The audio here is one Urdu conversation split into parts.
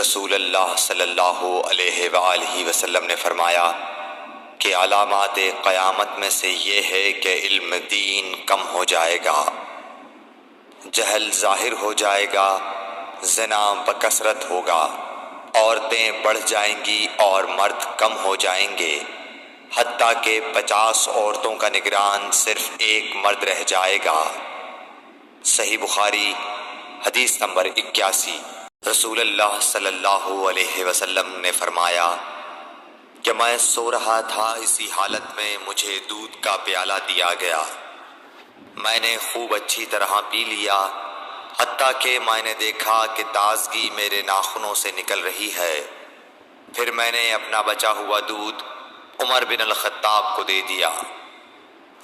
رسول اللہ صلی اللہ علیہ وآلہ وسلم نے فرمایا کہ علامات قیامت میں سے یہ ہے کہ علم دین کم ہو جائے گا، جہل ظاہر ہو جائے گا، زنا بکثرت ہوگا، عورتیں بڑھ جائیں گی اور مرد کم ہو جائیں گے، حتیٰ کہ 50 عورتوں کا نگران صرف ایک مرد رہ جائے گا۔ صحیح بخاری حدیث نمبر 81۔ رسول اللہ صلی اللہ علیہ وسلم نے فرمایا کہ میں سو رہا تھا، اسی حالت میں مجھے دودھ کا پیالہ دیا گیا، میں نے خوب اچھی طرح پی لیا، حتیٰ کہ میں نے دیکھا کہ تازگی میرے ناخنوں سے نکل رہی ہے۔ پھر میں نے اپنا بچا ہوا دودھ عمر بن الخطاب کو دے دیا۔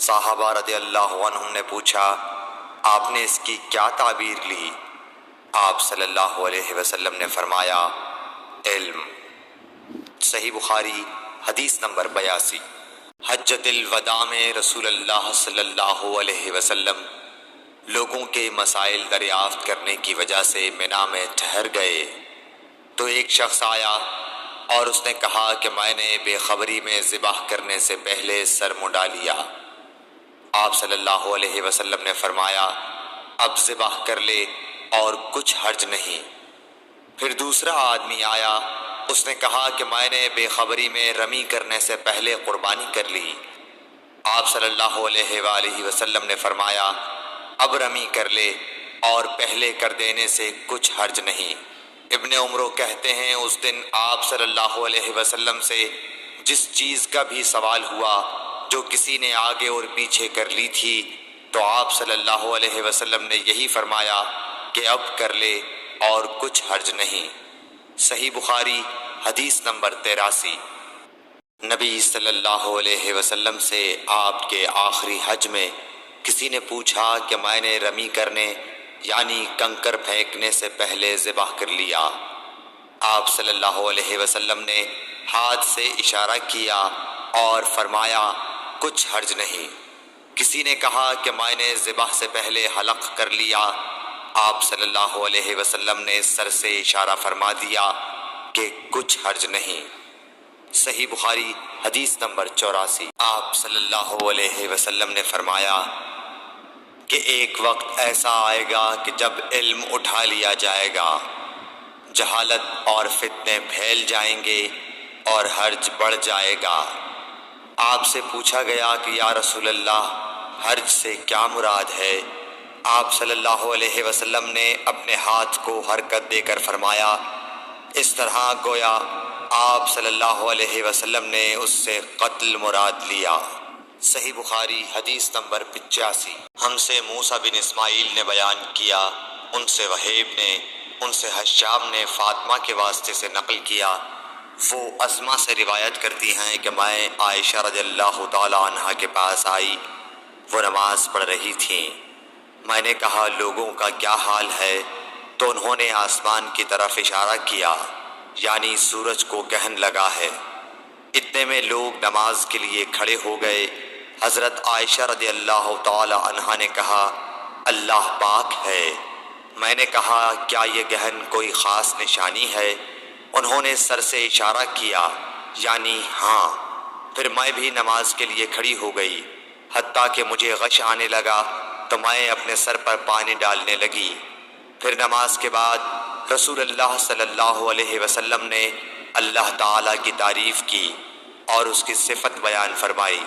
صحابہ رضی اللہ عنہم نے پوچھا، آپ نے اس کی کیا تعبیر لی؟ آپ صلی اللہ علیہ وسلم نے فرمایا، علم۔ صحیح بخاری حدیث نمبر 82۔ حجۃ الوداع میں رسول اللہ صلی اللہ علیہ وسلم لوگوں کے مسائل دریافت کرنے کی وجہ سے منا میں ٹھہر گئے تو ایک شخص آیا اور اس نے کہا کہ میں نے بے خبری میں ذبح کرنے سے پہلے سر منڈا لیا۔ آپ صلی اللہ علیہ وسلم نے فرمایا، اب ذبح کر لے اور کچھ حرج نہیں۔ پھر دوسرا آدمی آیا، اس نے کہا کہ میں نے بے خبری میں رمی کرنے سے پہلے قربانی کر لی۔ آپ صلی اللہ علیہ وآلہ وسلم نے فرمایا، اب رمی کر لے اور پہلے کر دینے سے کچھ حرج نہیں۔ ابن عمرو کہتے ہیں اس دن آپ صلی اللہ علیہ وسلم سے جس چیز کا بھی سوال ہوا جو کسی نے آگے اور پیچھے کر لی تھی تو آپ صلی اللہ علیہ وسلم نے یہی فرمایا کہ اب کر لے اور کچھ حرج نہیں۔ صحیح بخاری حدیث نمبر 83۔ نبی صلی اللہ علیہ وسلم سے آپ کے آخری حج میں کسی نے پوچھا کہ میں نے رمی کرنے یعنی کنکر پھینکنے سے پہلے ذبح کر لیا۔ آپ صلی اللہ علیہ وسلم نے ہاتھ سے اشارہ کیا اور فرمایا، کچھ حرج نہیں۔ کسی نے کہا کہ میں نے ذبح سے پہلے حلق کر لیا۔ آپ صلی اللہ علیہ وسلم نے سر سے اشارہ فرما دیا کہ کچھ حرج نہیں۔ صحیح بخاری حدیث نمبر 84۔ آپ صلی اللہ علیہ وسلم نے فرمایا کہ ایک وقت ایسا آئے گا کہ جب علم اٹھا لیا جائے گا، جہالت اور فتنے پھیل جائیں گے اور حرج بڑھ جائے گا۔ آپ سے پوچھا گیا کہ یا رسول اللہ، حرج سے کیا مراد ہے؟ آپ صلی اللہ علیہ وسلم نے اپنے ہاتھ کو حرکت دے کر فرمایا، اس طرح گویا آپ صلی اللہ علیہ وسلم نے اس سے قتل مراد لیا۔ صحیح بخاری حدیث نمبر 85۔ ہم سے موسیٰ بن اسماعیل نے بیان کیا، ان سے وہیب نے، ان سے حشام نے فاطمہ کے واسطے سے نقل کیا، وہ اسما سے روایت کرتی ہیں کہ میں عائشہ رضی اللہ تعالی عنہا کے پاس آئی، وہ نماز پڑھ رہی تھیں۔ میں نے کہا لوگوں کا کیا حال ہے؟ تو انہوں نے آسمان کی طرف اشارہ کیا، یعنی سورج کو گہن لگا ہے۔ اتنے میں لوگ نماز کے لیے کھڑے ہو گئے۔ حضرت عائشہ رضی اللہ تعالی عنہا نے کہا، اللہ پاک ہے۔ میں نے کہا کیا یہ گہن کوئی خاص نشانی ہے؟ انہوں نے سر سے اشارہ کیا، یعنی ہاں۔ پھر میں بھی نماز کے لیے کھڑی ہو گئی، حتیٰ کہ مجھے غش آنے لگا تو میں اپنے سر پر پانی ڈالنے لگی۔ پھر نماز کے بعد رسول اللہ صلی اللہ علیہ وسلم نے اللہ تعالیٰ کی تعریف کی اور اس کی صفت بیان فرمائی۔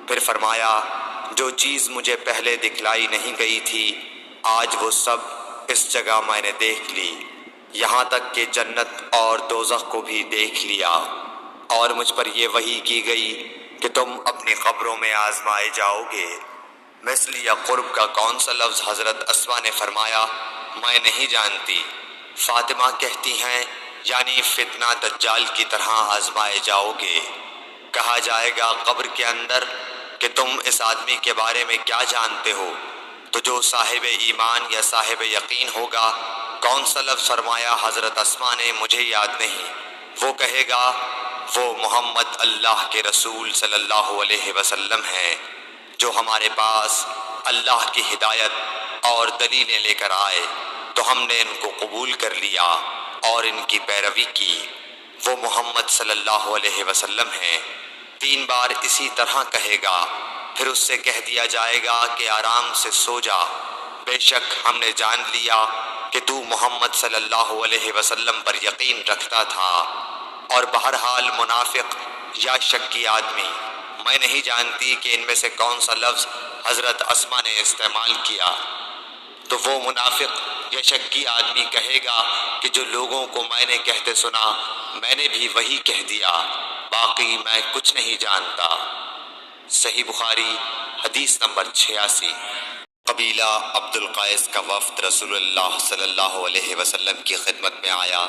پھر فرمایا، جو چیز مجھے پہلے دکھلائی نہیں گئی تھی آج وہ سب اس جگہ میں نے دیکھ لی، یہاں تک کہ جنت اور دوزخ کو بھی دیکھ لیا، اور مجھ پر یہ وحی کی گئی کہ تم اپنی قبروں میں آزمائے جاؤ گے۔ مثل یا قرب کا کون سا لفظ؟ حضرت اسما نے فرمایا، میں نہیں جانتی۔ فاطمہ کہتی ہیں، یعنی فتنہ دجال کی طرح آزمائے جاؤ گے۔ کہا جائے گا قبر کے اندر کہ تم اس آدمی کے بارے میں کیا جانتے ہو؟ تو جو صاحب ایمان یا صاحب یقین ہوگا، کون سا لفظ فرمایا؟ حضرت اسما نے، مجھے یاد نہیں۔ وہ کہے گا وہ محمد اللہ کے رسول صلی اللہ علیہ وسلم ہیں، جو ہمارے پاس اللہ کی ہدایت اور دلیلیں لے کر آئے تو ہم نے ان کو قبول کر لیا اور ان کی پیروی کی، وہ محمد صلی اللہ علیہ وسلم ہیں۔ 3 بار اسی طرح کہے گا، پھر اس سے کہہ دیا جائے گا کہ آرام سے سو جا، بے شک ہم نے جان لیا کہ تو محمد صلی اللہ علیہ وسلم پر یقین رکھتا تھا۔ اور بہرحال منافق یا شکی آدمی، میں نہیں جانتی کہ ان میں سے کون سا لفظ حضرت اسما نے استعمال کیا، تو وہ منافق یا شکی آدمی کہے گا کہ جو لوگوں کو میں نے کہتے سنا میں نے بھی وہی کہہ دیا، باقی میں کچھ نہیں جانتا۔ صحیح بخاری حدیث نمبر 86۔ قبیلہ عبد القیس کا وفد رسول اللہ صلی اللہ علیہ وسلم کی خدمت میں آیا۔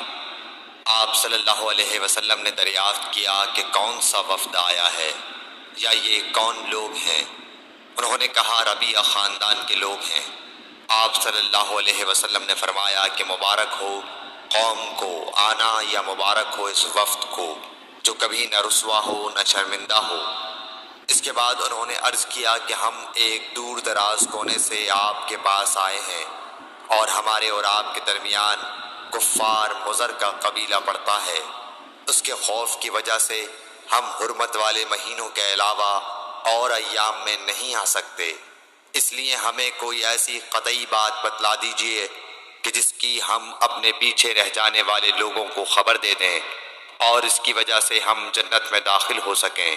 آپ صلی اللہ علیہ وسلم نے دریافت کیا کہ کون سا وفد آیا ہے یا یہ کون لوگ ہیں؟ انہوں نے کہا ربیعہ خاندان کے لوگ ہیں۔ آپ صلی اللہ علیہ وسلم نے فرمایا کہ مبارک ہو قوم کو آنا، یا مبارک ہو اس وفد کو جو کبھی نہ رسوا ہو نہ شرمندہ ہو۔ اس کے بعد انہوں نے عرض کیا کہ ہم ایک دور دراز کونے سے آپ کے پاس آئے ہیں، اور ہمارے اور آپ کے درمیان کفار مضر کا قبیلہ پڑتا ہے۔ اس کے خوف کی وجہ سے ہم حرمت والے مہینوں کے علاوہ اور ایام میں نہیں آ سکتے، اس لیے ہمیں کوئی ایسی قطعی بات بتلا دیجئے کہ جس کی ہم اپنے پیچھے رہ جانے والے لوگوں کو خبر دے دیں، اور اس کی وجہ سے ہم جنت میں داخل ہو سکیں۔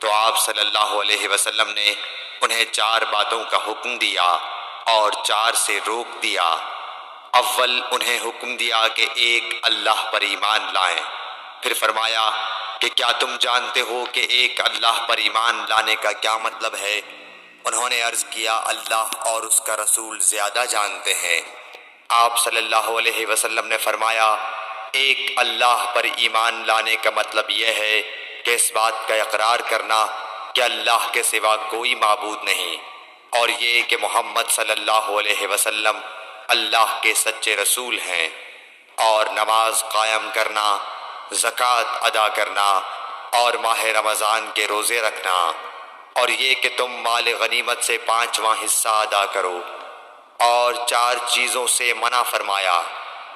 تو آپ صلی اللہ علیہ وسلم نے انہیں 4 باتوں کا حکم دیا اور 4 سے روک دیا۔ اول انہیں حکم دیا کہ ایک اللہ پر ایمان لائیں، پھر فرمایا کہ کیا تم جانتے ہو کہ ایک اللہ پر ایمان لانے کا کیا مطلب ہے؟ انہوں نے عرض کیا اللہ اور اس کا رسول زیادہ جانتے ہیں۔ آپ صلی اللہ علیہ وسلم نے فرمایا ایک اللہ پر ایمان لانے کا مطلب یہ ہے کہ اس بات کا اقرار کرنا کہ اللہ کے سوا کوئی معبود نہیں، اور یہ کہ محمد صلی اللہ علیہ وسلم اللہ کے سچے رسول ہیں، اور نماز قائم کرنا، زکوٰۃ ادا کرنا، اور ماہ رمضان کے روزے رکھنا، اور یہ کہ تم مال غنیمت سے 5واں حصہ ادا کرو، اور 4 چیزوں سے منع فرمایا،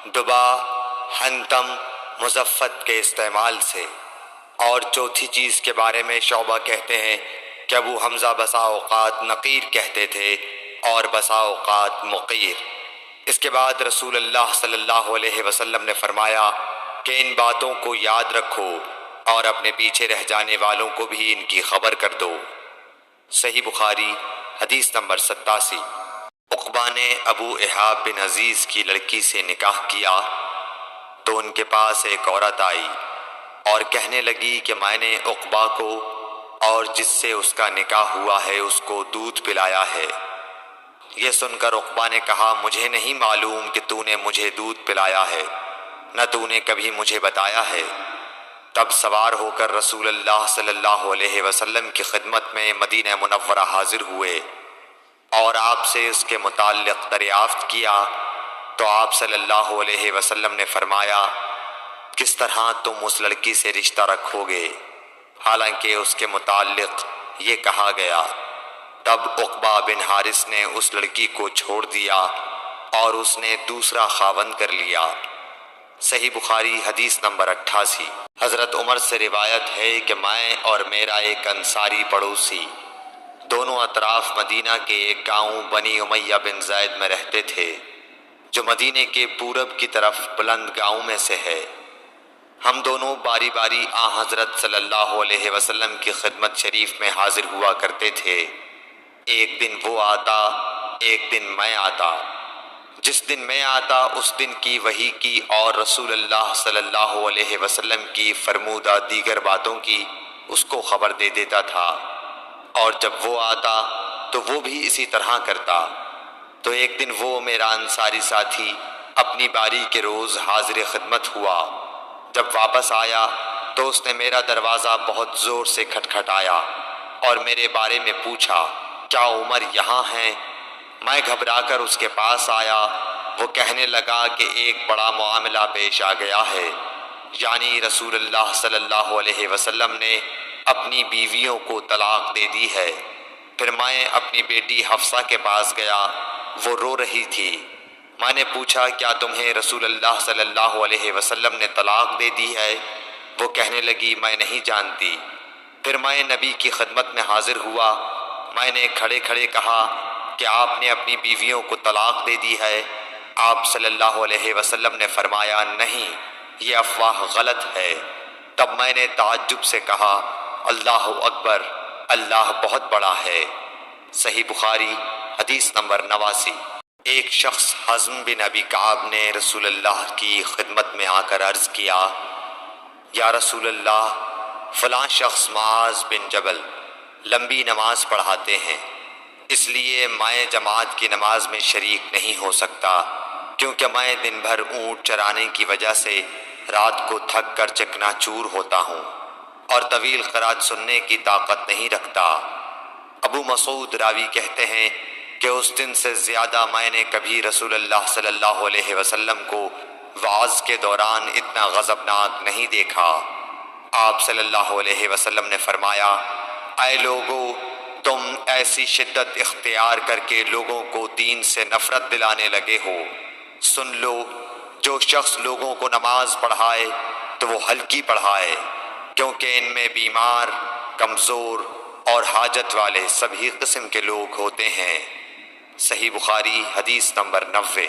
دبا، حنتم، مزفت کے استعمال سے۔ اور چوتھی چیز کے بارے میں شعبہ کہتے ہیں کہ ابو حمزہ بسا اوقات نقیر کہتے تھے اور بسا اوقات مقیر۔ اس کے بعد رسول اللہ صلی اللہ علیہ وسلم نے فرمایا کہ ان باتوں کو یاد رکھو اور اپنے پیچھے رہ جانے والوں کو بھی ان کی خبر کر دو۔ صحیح بخاری حدیث نمبر 87۔ عقبہ نے ابو احاب بن عزیز کی لڑکی سے نکاح کیا تو ان کے پاس ایک عورت آئی اور کہنے لگی کہ میں نے عقبہ کو اور جس سے اس کا نکاح ہوا ہے اس کو دودھ پلایا ہے۔ یہ سن کر عقبہ نے کہا مجھے نہیں معلوم کہ تو نے مجھے دودھ پلایا ہے، نہ تو نے کبھی مجھے بتایا ہے۔ تب سوار ہو کر رسول اللہ صلی اللہ علیہ وسلم کی خدمت میں مدینہ منورہ حاضر ہوئے اور آپ سے اس کے متعلق دریافت کیا، تو آپ صلی اللہ علیہ وسلم نے فرمایا کس طرح تم اس لڑکی سے رشتہ رکھو گے، حالانکہ اس کے متعلق یہ کہا گیا۔ تب عقبہ بن حارث نے اس لڑکی کو چھوڑ دیا اور اس نے دوسرا خاوند کر لیا۔ صحیح بخاری حدیث نمبر 88۔ حضرت عمر سے روایت ہے کہ میں اور میرا ایک انصاری پڑوسی دونوں اطراف مدینہ کے ایک گاؤں بنی امیہ بن زید میں رہتے تھے، جو مدینے کے پورب کی طرف بلند گاؤں میں سے ہے۔ ہم دونوں باری باری حضرت صلی اللہ علیہ وسلم کی خدمت شریف میں حاضر ہوا کرتے تھے۔ ایک دن وہ آتا، ایک دن میں آتا۔ جس دن میں آتا اس دن کی وحی کی اور رسول اللہ صلی اللہ علیہ وسلم کی فرمودہ دیگر باتوں کی اس کو خبر دے دیتا تھا، اور جب وہ آتا تو وہ بھی اسی طرح کرتا۔ تو ایک دن وہ میرا انصاری ساتھی اپنی باری کے روز حاضر خدمت ہوا۔ جب واپس آیا تو اس نے میرا دروازہ بہت زور سے کھٹکھٹایا اور میرے بارے میں پوچھا کیا عمر یہاں ہیں؟ میں گھبرا کر اس کے پاس آیا۔ وہ کہنے لگا کہ ایک بڑا معاملہ پیش آ گیا ہے، یعنی رسول اللہ صلی اللہ علیہ وسلم نے اپنی بیویوں کو طلاق دے دی ہے۔ پھر میں اپنی بیٹی حفصہ کے پاس گیا، وہ رو رہی تھی۔ میں نے پوچھا کیا تمہیں رسول اللہ صلی اللہ علیہ وسلم نے طلاق دے دی ہے؟ وہ کہنے لگی میں نہیں جانتی۔ پھر میں نبی کی خدمت میں حاضر ہوا۔ میں نے کھڑے کھڑے کہا کہ آپ نے اپنی بیویوں کو طلاق دے دی ہے؟ آپ صلی اللہ علیہ وسلم نے فرمایا نہیں، یہ افواہ غلط ہے۔ تب میں نے تعجب سے کہا اللہ اکبر، اللہ بہت بڑا ہے۔ صحیح بخاری حدیث نمبر 89۔ ایک شخص حزم بن ابی کعب نے رسول اللہ کی خدمت میں آ کر عرض کیا یا رسول اللہ، فلاں شخص معاذ بن جبل لمبی نماز پڑھاتے ہیں، اس لیے میں جماعت کی نماز میں شریک نہیں ہو سکتا، کیونکہ میں دن بھر اونٹ چرانے کی وجہ سے رات کو تھک کر چکنا چور ہوتا ہوں اور طویل قرات سننے کی طاقت نہیں رکھتا۔ ابو مسعود راوی کہتے ہیں کہ اس دن سے زیادہ میں نے کبھی رسول اللہ صلی اللہ علیہ وسلم کو وعظ کے دوران اتنا غضبناک نہیں دیکھا۔ آپ صلی اللہ علیہ وسلم نے فرمایا اے لوگو، تم ایسی شدت اختیار کر کے لوگوں کو دین سے نفرت دلانے لگے ہو۔ سن لو، جو شخص لوگوں کو نماز پڑھائے تو وہ ہلکی پڑھائے، کیونکہ ان میں بیمار، کمزور اور حاجت والے سبھی قسم کے لوگ ہوتے ہیں۔ صحیح بخاری حدیث نمبر 90۔